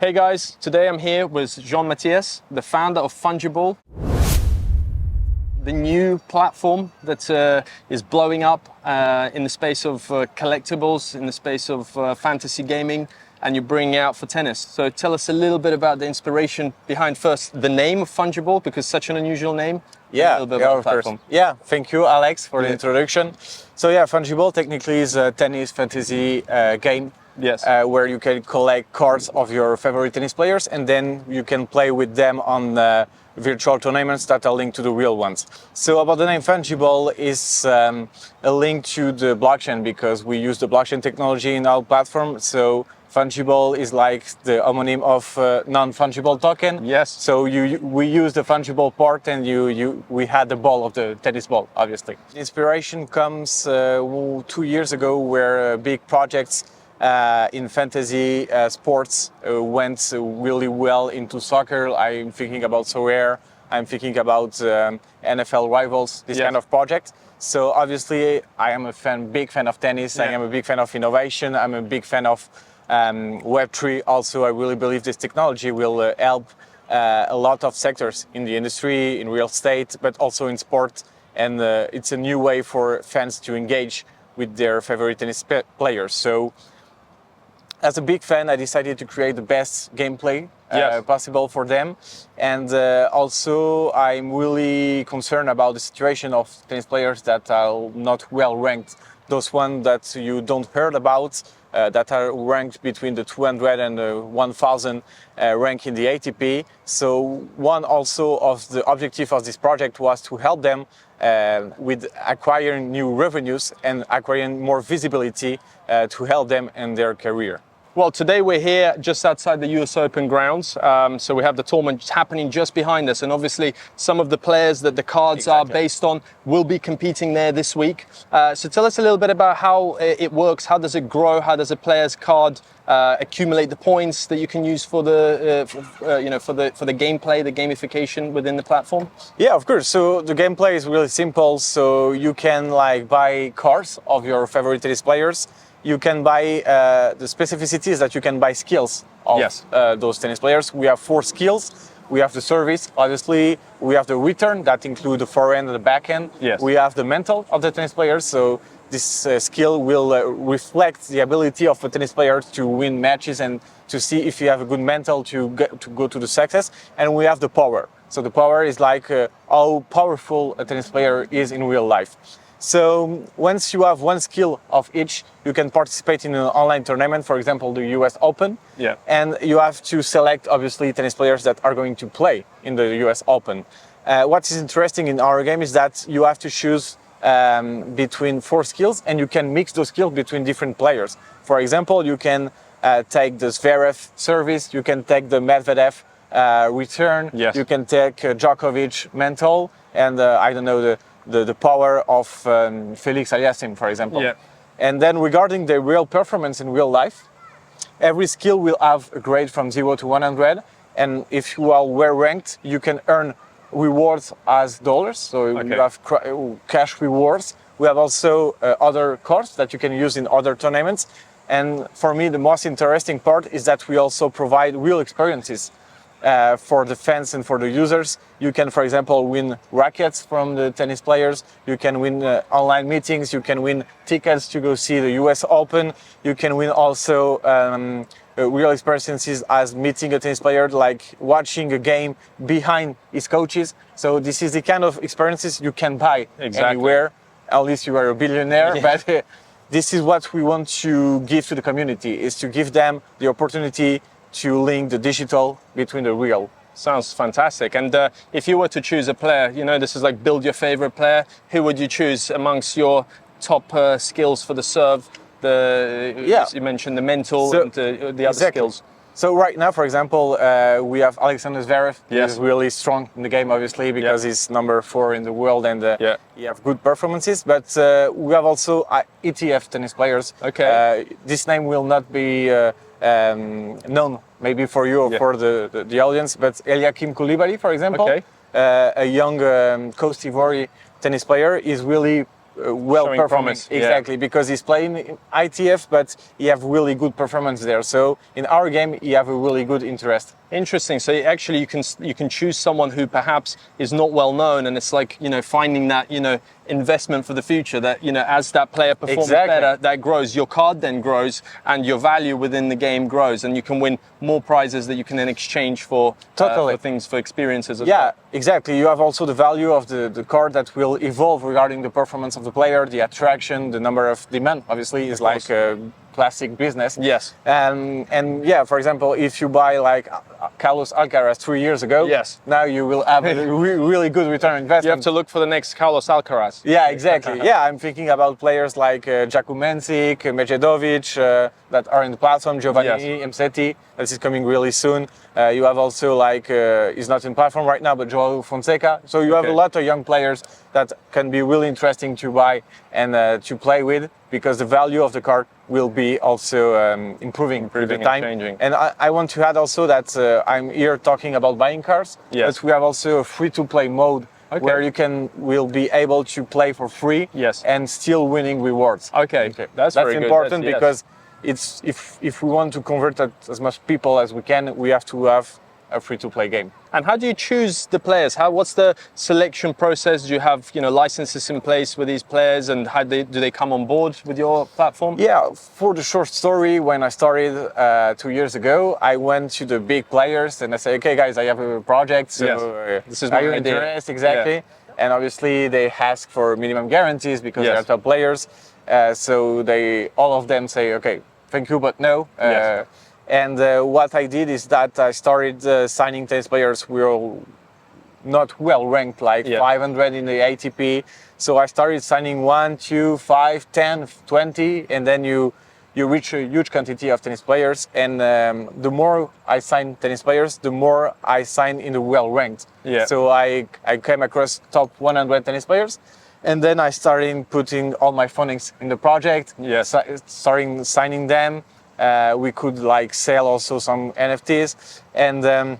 Hey guys, today I'm here with Jean Matias, the founder of Fungiball, the new platform that is blowing up in the space of collectibles, in the space of fantasy gaming, and you're bringing out for tennis. So tell us a little bit about the inspiration behind first the name of Fungiball, because such an unusual name. Yeah, a little bit about the platform. Yeah, thank you, Alex, for the introduction. So yeah, Fungiball technically is a tennis fantasy game. Yes. Where you can collect cards of your favorite tennis players, and then you can play with them on virtual tournaments that are linked to the real ones. So about the name Fungiball is a link to the blockchain, because we use the blockchain technology in our platform. So Fungiball is like the homonym of non-fungible token. Yes. So we use the fungible part, and we had the ball of the tennis ball, obviously. Inspiration comes 2 years ago, where big projects in fantasy sports went really well into soccer. I'm thinking about Zverev, I'm thinking about NFL rivals, this kind of project. So obviously I am big fan of tennis, I am a big fan of innovation, I'm a big fan of Web3. Also, I really believe this technology will help a lot of sectors in the industry, in real estate, but also in sport. And it's a new way for fans to engage with their favorite tennis players. So as a big fan, I decided to create the best gameplay possible for them. And also, I'm really concerned about the situation of tennis players that are not well ranked. Those ones that you don't heard about, that are ranked between the 200 and the 1000 rank in the ATP. So one also of the objective of this project was to help them with acquiring new revenues and acquiring more visibility to help them in their career. Well, today we're here just outside the US Open grounds. So we have the tournament happening just behind us. And obviously some of the players that the cards are based on will be competing there this week. So tell us a little bit about how it works. How does it grow? How does a player's card accumulate the points that you can use for the, for the gameplay, the gamification within the platform? Yeah, of course. So the gameplay is really simple. So you can buy cards of your favorite tennis players. You can buy the specificities that you can buy skills of those tennis players. We have 4 skills. We have the service, obviously. We have the return that include the forehand and the backhand. Yes. We have the mental of the tennis players. So this skill will reflect the ability of a tennis player to win matches and to see if you have a good mental to go to the success. And we have the power. So the power is like how powerful a tennis player is in real life. So once you have one skill of each, you can participate in an online tournament, for example, the US Open. Yeah. And you have to select, obviously, tennis players that are going to play in the US Open. What is interesting in our game is that you have to choose between 4 skills, and you can mix those skills between different players. For example, you can take the Zverev service, you can take the Medvedev return, you can take Djokovic mental, and I don't know, the power of Felix Aliassime, for example. Yeah. And then regarding the real performance in real life, every skill will have a grade from 0 to 100. And if you are well ranked, you can earn rewards as dollars. So you have cash rewards. We have also other cards that you can use in other tournaments. And for me, the most interesting part is that we also provide real experiences for the fans and for the users. You can, for example, win rackets from the tennis players. You can win online meetings. You can win tickets to go see the US Open. You can win also real experiences as meeting a tennis player, like watching a game behind his coaches. So this is the kind of experiences you can buy anywhere, unless you are a billionaire. But this is what we want to give to the community, is to give them the opportunity to link the digital between the real. Sounds fantastic. And if you were to choose a player, this is like build your favorite player, who would you choose amongst your top skills for the serve? You mentioned the mental and the other skills. So right now, for example, we have Alexander Zverev. He's really strong in the game, obviously, because he's number 4 in the world and he have good performances. But we have also ETF tennis players. This name will not be known maybe for you or for the audience, but Eliakim Koulibaly, for example, a young Cote d'Ivoire tennis player, is really well Showing performing. promise, yeah. Exactly, because he's playing ITF, but he have really good performance there. So in our game, he have a really good interest. Interesting. So actually, you can choose someone who perhaps is not well known, and it's like finding that investment for the future. That as that player performs better, that grows. Your card then grows, and your value within the game grows, and you can win more prizes that you can then exchange for things, for experiences. As well. Exactly. You have also the value of the card that will evolve regarding the performance of the player, the attraction, the number of demand. Obviously, is like a classic business. Yes. And yeah, for example, if you buy like Carlos Alcaraz 3 years ago, yes, now you will have a really good return on investment. You have to look for the next Carlos Alcaraz. Yeah, exactly. Yeah, I'm thinking about players like Jakumensic, Medvedev, that are in the platform, Giovanni Msetti, that is coming really soon. You have also like, he's not in platform right now, but Joao Fonseca. So you have a lot of young players that can be really interesting to buy and to play with, because the value of the card will be also improving with the time. And I want to add also that I'm here talking about buying cards, but we have also a free-to-play mode where you will be able to play for free and still winning rewards. That's very important because it's if we want to convert as much people as we can, we have to have a free-to-play game. And how do you choose the players? What's the selection process? Do you have licenses in place with these players, and how do they come on board with your platform? Yeah, for the short story, when I started 2 years ago, I went to the big players and I said, okay guys, I have a project, so this is my idea. Interest, exactly. Yeah. And obviously they ask for minimum guarantees because they are top players. So all of them say, okay, thank you, but no. And what I did is that I started signing tennis players who were not well ranked, like 500 in the ATP. So I started signing 1, 2, 5, 10, 20, and then you reach a huge quantity of tennis players. And the more I sign tennis players, the more I sign in the well ranked. So I came across top 100 tennis players. And then I started putting all my fundings in the project, starting signing them. We could like sell also some NFTs, and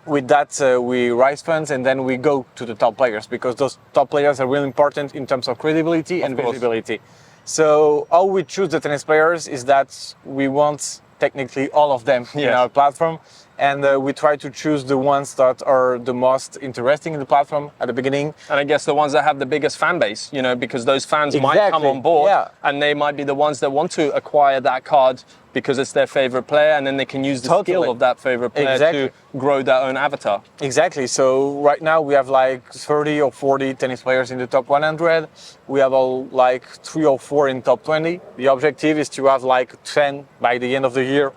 with that we raise funds, and then we go to the top players, because those top players are really important in terms of credibility and visibility. So how we choose the tennis players is that we want technically all of them in our platform, and we try to choose the ones that are the most interesting in the platform at the beginning. And I guess the ones that have the biggest fan base, because those fans might come on board, and they might be the ones that want to acquire that card because it's their favorite player, and then they can use the skill of that favorite player to grow their own avatar. Exactly. So right now we have like 30 or 40 tennis players in the top 100. We have like 3 or 4 in top 20. The objective is to have like 10 by the end of the year.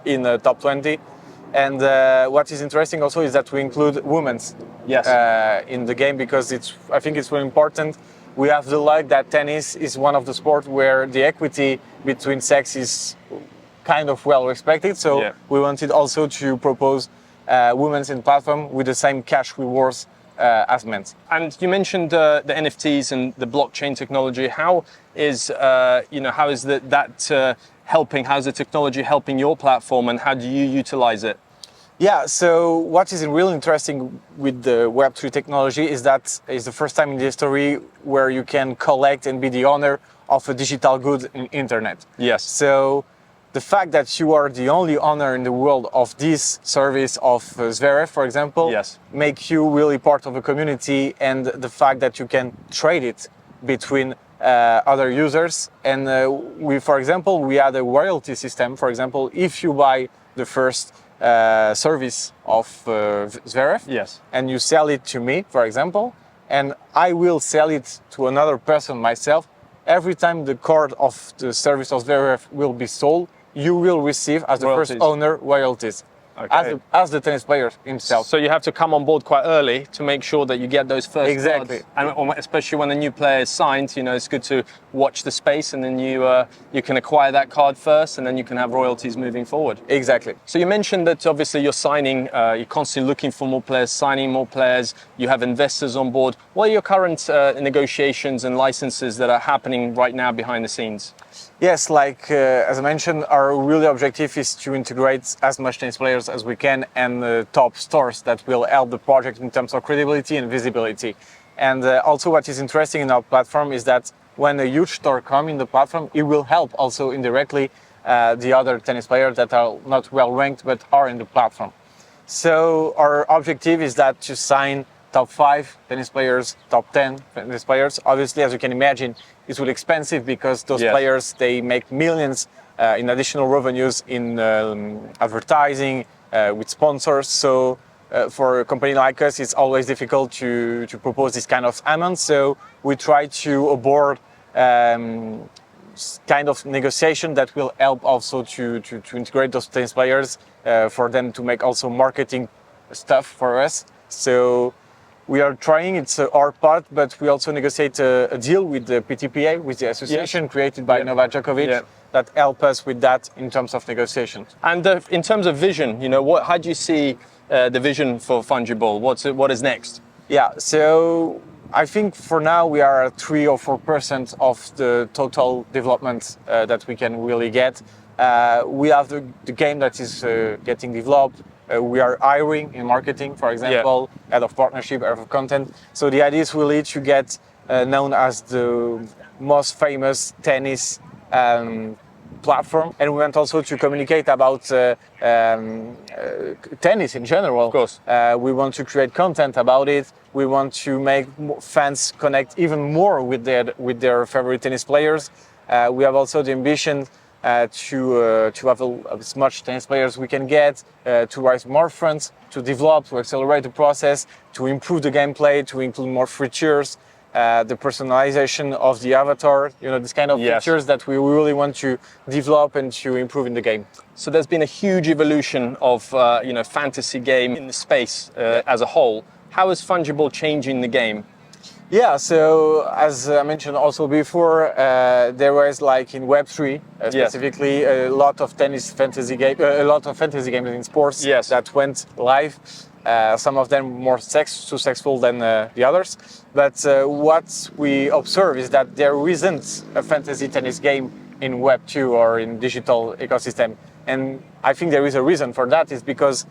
In the top 20. And what is interesting also is that we include women's in the game, because I think it's really important. We have the luck that tennis is one of the sports where the equity between sex is kind of well respected. So we wanted also to propose women's in platform with the same cash rewards as men's. And you mentioned the NFTs and the blockchain technology. How is that helping? How's the technology helping your platform, and how do you utilize it? Yeah, so what is really interesting with the Web3 technology is that it's the first time in the history where you can collect and be the owner of a digital good in internet. So the fact that you are the only owner in the world of this service of Zverev, for example, make you really part of a community, and the fact that you can trade it between other users. And for example, we had a royalty system. For example, if you buy the first service of Zverev, and you sell it to me, for example, and I will sell it to another person myself, every time the card of the service of Zverev will be sold, you will receive, as the first owner, royalties. As the tennis player himself. So you have to come on board quite early to make sure that you get those first cards. And especially when a new player is signed, it's good to watch the space, and then you can acquire that card first, and then you can have royalties moving forward. Exactly. So you mentioned that obviously you're signing, you're constantly looking for more players, signing more players, you have investors on board. What are your current negotiations and licenses that are happening right now behind the scenes? Yes, as I mentioned, our real objective is to integrate as much tennis players as we can, and top stores that will help the project in terms of credibility and visibility. And also what is interesting in our platform is that when a huge star comes in the platform, it will help also indirectly the other tennis players that are not well ranked but are in the platform. So our objective is that to sign top 5 tennis players, top 10 tennis players. Obviously, as you can imagine, it will be expensive because those players, they make millions in additional revenues in advertising, with sponsors. So for a company like us, it's always difficult to propose this kind of amount. So we try to avoid kind of negotiation that will help also to integrate those tennis players for them to make also marketing stuff for us. So we are trying, it's our part, but we also negotiate a deal with the PTPA, with the association created by Novak Djokovic, that help us with that in terms of negotiations. And in terms of vision, you know, how do you see the vision for Fungiball? What is next? Yeah, so I think for now we are at 3 or 4% of the total development that we can really get. We have the game that is getting developed. We are hiring in marketing, for example, head of partnership, head of content. So the idea is really to get known as the most famous tennis platform, and we want also to communicate about tennis in general. Of course. We want to create content about it. We want to make fans connect even more with their favorite tennis players. We have also the ambition to have as much tennis players we can get, to raise more funds, to develop, to accelerate the process, to improve the gameplay, to include more features, the personalization of the avatar, you know, this kind of features that we really want to develop and to improve in the game. So there's been a huge evolution of you know, fantasy game in the space as a whole. How is Fungiball changing the game? Yeah, so as I mentioned also before, there was like in Web3 specifically a lot of fantasy games in sports that went live. Some of them more successful than the others. But what we observe is that there isn't a fantasy tennis game in Web2 or in digital ecosystem. And I think there is a reason for that, is because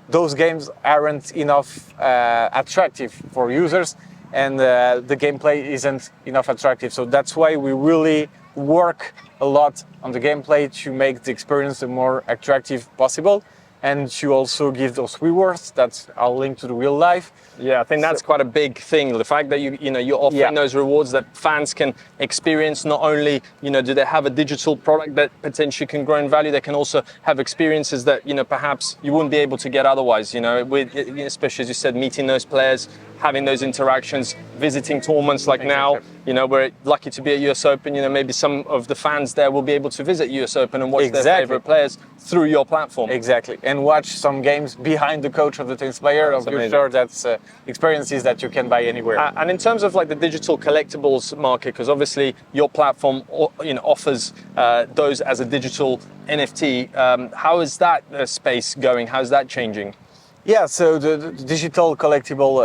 those games aren't enough attractive for users, and the gameplay isn't enough attractive. So that's why we really work a lot on the gameplay to make the experience the more attractive possible, and to also give those rewards that are linked to the real life. Yeah, I think that's quite a big thing. The fact that you're offering those rewards that fans can experience. Not only do they have a digital product that potentially can grow in value, they can also have experiences that perhaps you wouldn't be able to get otherwise. With, especially as you said, meeting those players, having those interactions, visiting tournaments like now. We're lucky to be at US Open. Maybe some of the fans there will be able to visit US Open and watch their favorite players through your platform. Exactly, and watch some games behind the coach of the tennis player. I'm sure that's experiences that you can buy anywhere. And in terms of like the digital collectibles market, because obviously your platform offers those as a digital NFT. How is that space going? How's that changing? Yeah, so the digital collectible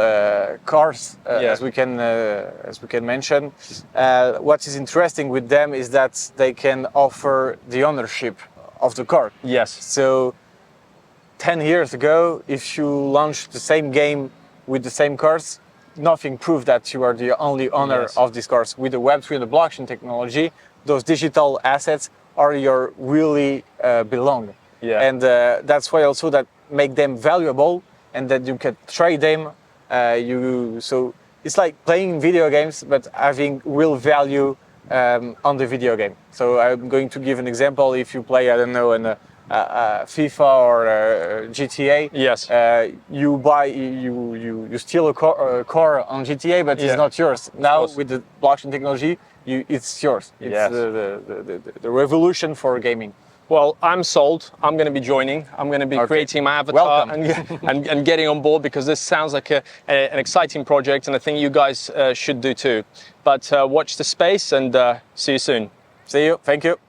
cards, as we can mention, what is interesting with them is that they can offer the ownership of the card. Yes. So 10 years ago, if you launched the same game with the same cards, nothing proved that you are the only owner of these cards. With the Web3 and the blockchain technology, those digital assets are your really belong. Yeah. And that's why also that make them valuable, and that you can trade them. So it's like playing video games, but having real value on the video game. So I'm going to give an example. If you play, I don't know, in FIFA or GTA, you steal a car on GTA, but it's not yours. Now with the blockchain technology, it's yours. It's the revolution for gaming. Well, I'm sold. I'm going to be joining. I'm going to be creating my avatar and getting on board, because this sounds like an exciting project, and I think you guys should do too. But watch the space, and see you soon. See you. Thank you.